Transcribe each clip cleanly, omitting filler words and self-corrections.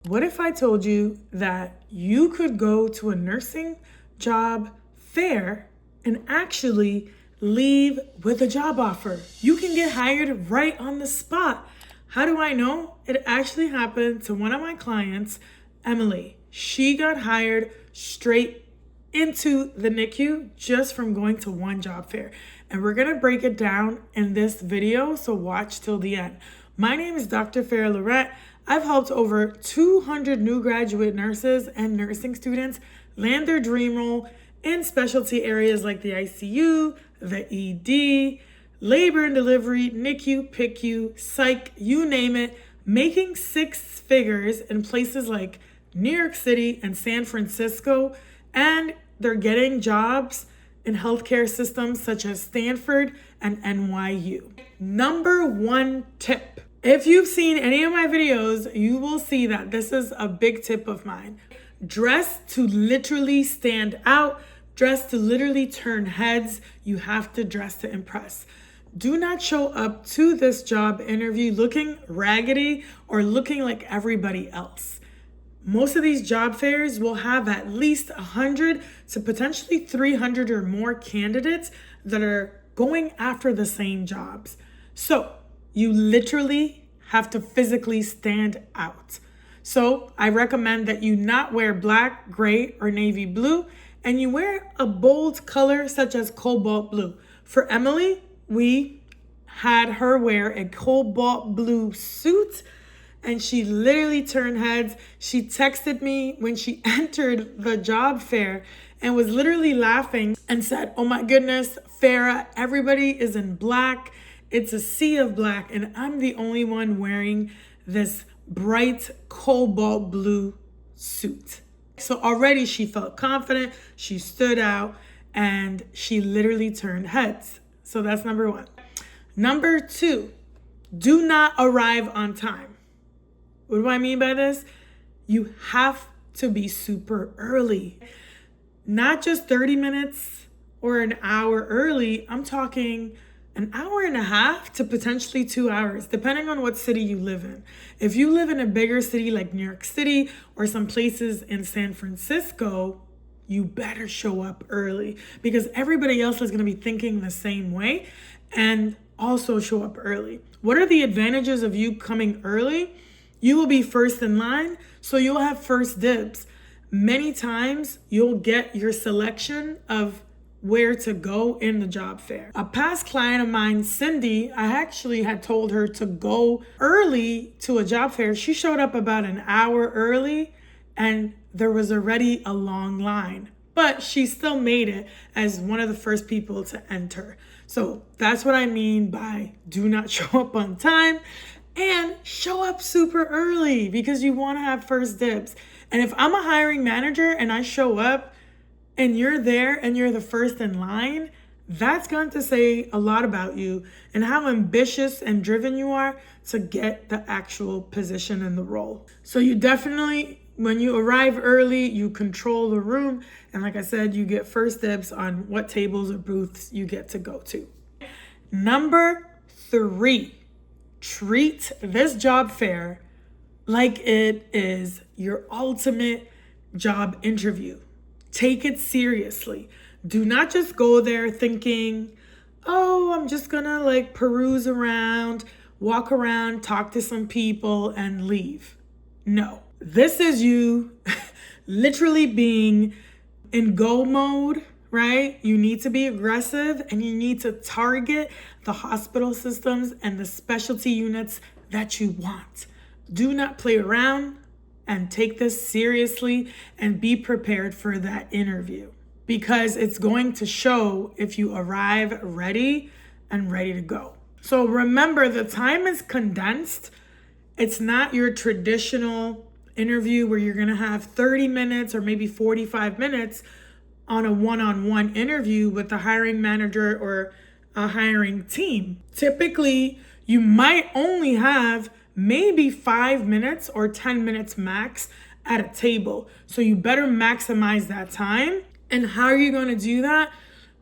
What if I told you that you could go to a nursing job fair and actually leave with a job offer? You can get hired right on the spot. How do I know? It actually happened to one of my clients, Emily. She got hired straight into the NICU just from going to one job fair. And we're gonna break it down in this video, so watch till the end. My name is Dr. Farah Lorette. I've helped over 200 new graduate nurses and nursing students land their dream role in specialty areas like the ICU, the ED, labor and delivery, NICU, PICU, Psych, you name it, making six figures in places like New York City and San Francisco, and they're getting jobs in healthcare systems such as Stanford and NYU. Number one tip. If you've seen any of my videos, you will see that this is a big tip of mine. Dress to literally stand out. Dress to literally turn heads. You have to dress to impress. Do not show up to this job interview looking raggedy or looking like everybody else. Most of these job fairs will have at least 100 to potentially 300 or more candidates that are going after the same jobs. So you literally have to physically stand out. So I recommend that you not wear black, gray, or navy blue, and you wear a bold color such as cobalt blue. For Emily, we had her wear a cobalt blue suit, and she literally turned heads. She texted me when she entered the job fair and was literally laughing and said, "Oh my goodness, Farah, everybody is in black. It's a sea of black, and I'm the only one wearing this bright cobalt blue suit." So already she felt confident, she stood out, and she literally turned heads. So that's number one. Number two, do not arrive on time. What do I mean by this? You have to be super early. Not just 30 minutes or an hour early. I'm talking an hour and a half to potentially 2 hours, depending on what city you live in. If you live in a bigger city like New York City or some places in San Francisco, you better show up early because everybody else is going to be thinking the same way, and also show up early. What are the advantages of you coming early? You will be first in line, so you'll have first dibs. Many times you'll get your selection of where to go in the job fair. A past client of mine, Cindy, I actually had told her to go early to a job fair. She showed up about an hour early and there was already a long line, but she still made it as one of the first people to enter. So that's what I mean by do not show up on time, and show up super early because you want to have first dibs. And if I'm a hiring manager and I show up and you're there and you're the first in line, that's going to say a lot about you and how ambitious and driven you are to get the actual position in the role. So you definitely, when you arrive early, you control the room. And like I said, you get first dibs on what tables or booths you get to go to. Number three, treat this job fair like it is your ultimate job interview. Take it seriously. Do not just go there thinking, oh, I'm just gonna peruse around, walk around, talk to some people and leave. No, this is you literally being in go mode, right? You need to be aggressive and you need to target the hospital systems and the specialty units that you want. Do not play around and take this seriously and be prepared for that interview because it's going to show if you arrive ready and ready to go. So remember, the time is condensed. It's not your traditional interview where you're gonna have 30 minutes or maybe 45 minutes on a one-on-one interview with the hiring manager or a hiring team. Typically, you might only have maybe 5 minutes or 10 minutes max at a table. So you better maximize that time. And how are you going to do that?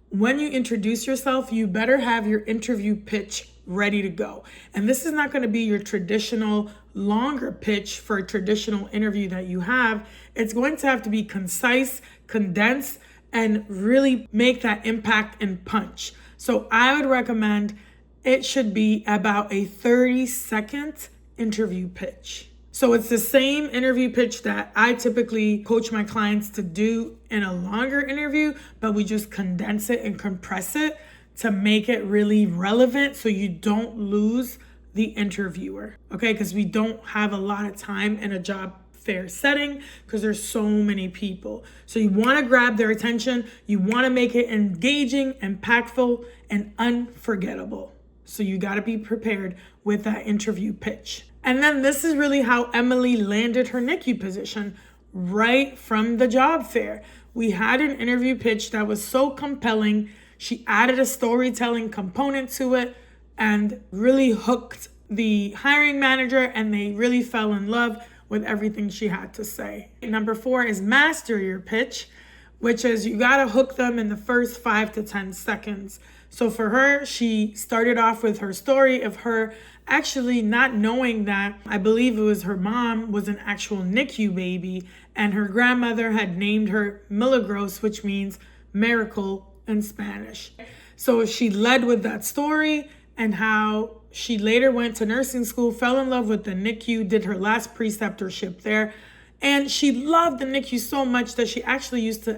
When you introduce yourself, you better have your interview pitch ready to go. And this is not going to be your traditional longer pitch for a traditional interview that you have. It's going to have to be concise, condensed, and really make that impact and punch. So I would recommend it should be about a 30-second interview pitch. So it's the same interview pitch that I typically coach my clients to do in a longer interview, but we just condense it and compress it to make it really relevant so you don't lose the interviewer, okay? Because we don't have a lot of time in a job fair setting because there's so many people. So you want to grab their attention. You want to make it engaging, impactful, and unforgettable. So you got to be prepared with that interview pitch. And then this is really how Emily landed her NICU position right from the job fair. We had an interview pitch that was so compelling. She added a storytelling component to it and really hooked the hiring manager, and they really fell in love with everything she had to say. Number 4 is master your pitch, which is you got to hook them in the first 5 to 10 seconds. So for her, she started off with her story of her actually not knowing that, I believe it was her mom was an actual NICU baby, and her grandmother had named her Milagros, which means miracle in Spanish. So she led with that story and how she later went to nursing school, fell in love with the NICU, did her last preceptorship there. And she loved the NICU so much that she actually used to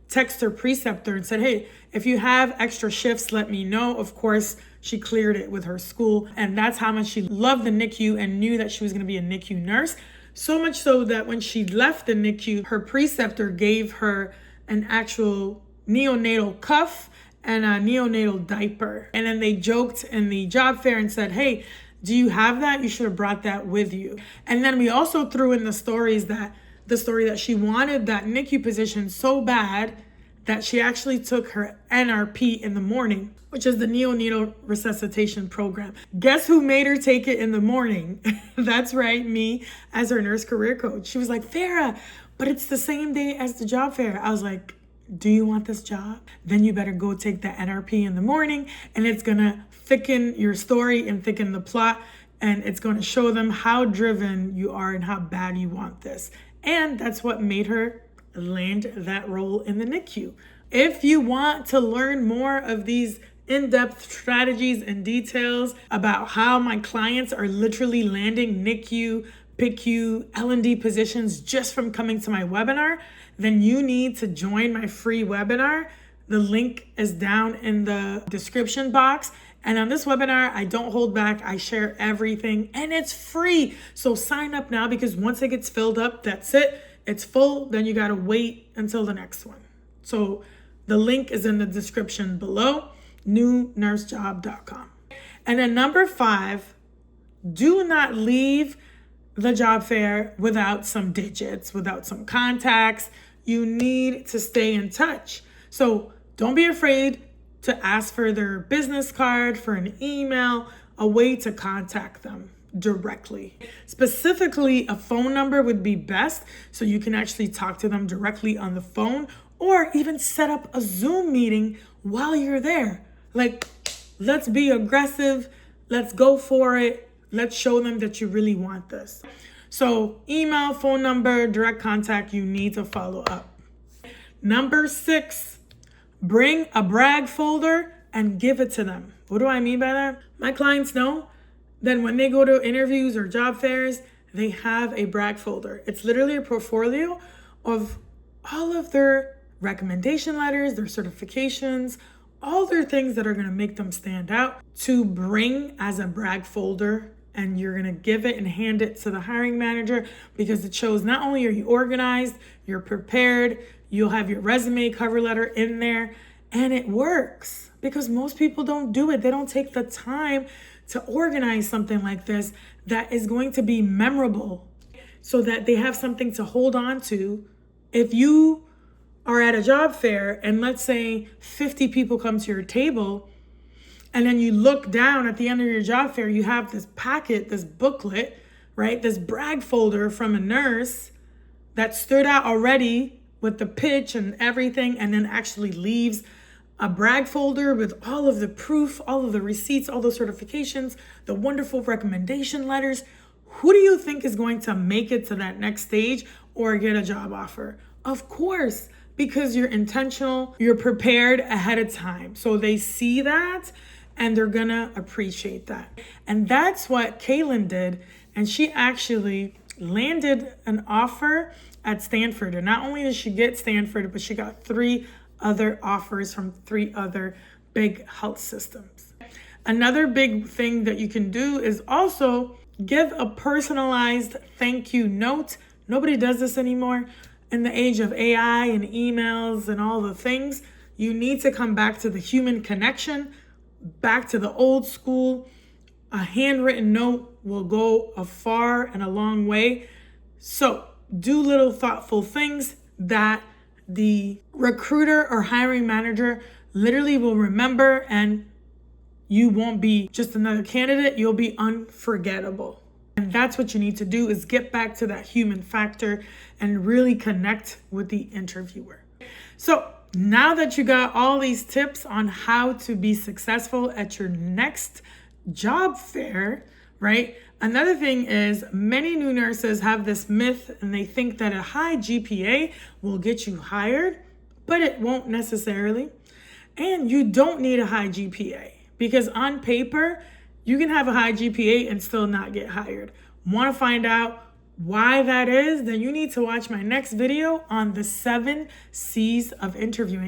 text her preceptor and said, hey, if you have extra shifts, let me know. Of course, she cleared it with her school. And that's how much she loved the NICU and knew that she was going to be a NICU nurse. So much so that when she left the NICU, her preceptor gave her an actual neonatal cuff and a neonatal diaper. And then they joked in the job fair and said, hey, do you have that? You should have brought that with you. And then we also threw in the story that she wanted that NICU position so bad that she actually took her NRP in the morning, which is the neonatal resuscitation program. Guess who made her take it in the morning? That's right, me as her nurse career coach. She was like, Farah, but it's the same day as the job fair. I was like, do you want this job? Then you better go take the NRP in the morning, and it's gonna thicken your story and thicken the plot, and it's gonna show them how driven you are and how bad you want this. And that's what made her land that role in the NICU. If you want to learn more of these in-depth strategies and details about how my clients are literally landing NICU, PICU, L&D positions just from coming to my webinar, then you need to join my free webinar. The link is down in the description box. And on this webinar, I don't hold back. I share everything and it's free. So sign up now, because once it gets filled up, that's it. It's full. Then you got to wait until the next one. So the link is in the description below, newnursejob.com. And then number 5, do not leave the job fair without some digits, without some contacts. You need to stay in touch. So don't be afraid to ask for their business card, for an email, a way to contact them directly. Specifically, a phone number would be best so you can actually talk to them directly on the phone, or even set up a Zoom meeting while you're there. Like, let's be aggressive. Let's go for it. Let's show them that you really want this. So email, phone number, direct contact, you need to follow up. Number 6, bring a brag folder and give it to them. What do I mean by that? My clients know that when they go to interviews or job fairs, they have a brag folder. It's literally a portfolio of all of their recommendation letters, their certifications, all their things that are going to make them stand out to bring as a brag folder. And you're going to give it and hand it to the hiring manager, because it shows not only are you organized, you're prepared, you'll have your resume, cover letter in there, and it works because most people don't do it. They don't take the time to organize something like this that is going to be memorable so that they have something to hold on to. If you are at a job fair and let's say 50 people come to your table, and then you look down at the end of your job fair, you have this packet, this booklet, right? This brag folder from a nurse that stood out already with the pitch and everything, and then actually leaves a brag folder with all of the proof, all of the receipts, all the certifications, the wonderful recommendation letters. Who do you think is going to make it to that next stage or get a job offer? Of course, because you're intentional, you're prepared ahead of time. So they see that and they're gonna appreciate that. And that's what Kaylin did. And she actually landed an offer at Stanford. And not only did she get Stanford, but she got 3 other offers from 3 other big health systems. Another big thing that you can do is also give a personalized thank you note. Nobody does this anymore. In the age of AI and emails and all the things, you need to come back to the human connection, back to the old school. A handwritten note will go a far and a long way. So do little thoughtful things that the recruiter or hiring manager literally will remember, and you won't be just another candidate. You'll be unforgettable. And that's what you need to do, is get back to that human factor and really connect with the interviewer. So now that you got all these tips on how to be successful at your next job fair, right? Another thing is, many new nurses have this myth and they think that a high GPA will get you hired, but it won't necessarily. And you don't need a high GPA, because on paper, you can have a high GPA and still not get hired. Want to find out why that is? Then you need to watch my next video on the 7 C's of interviewing.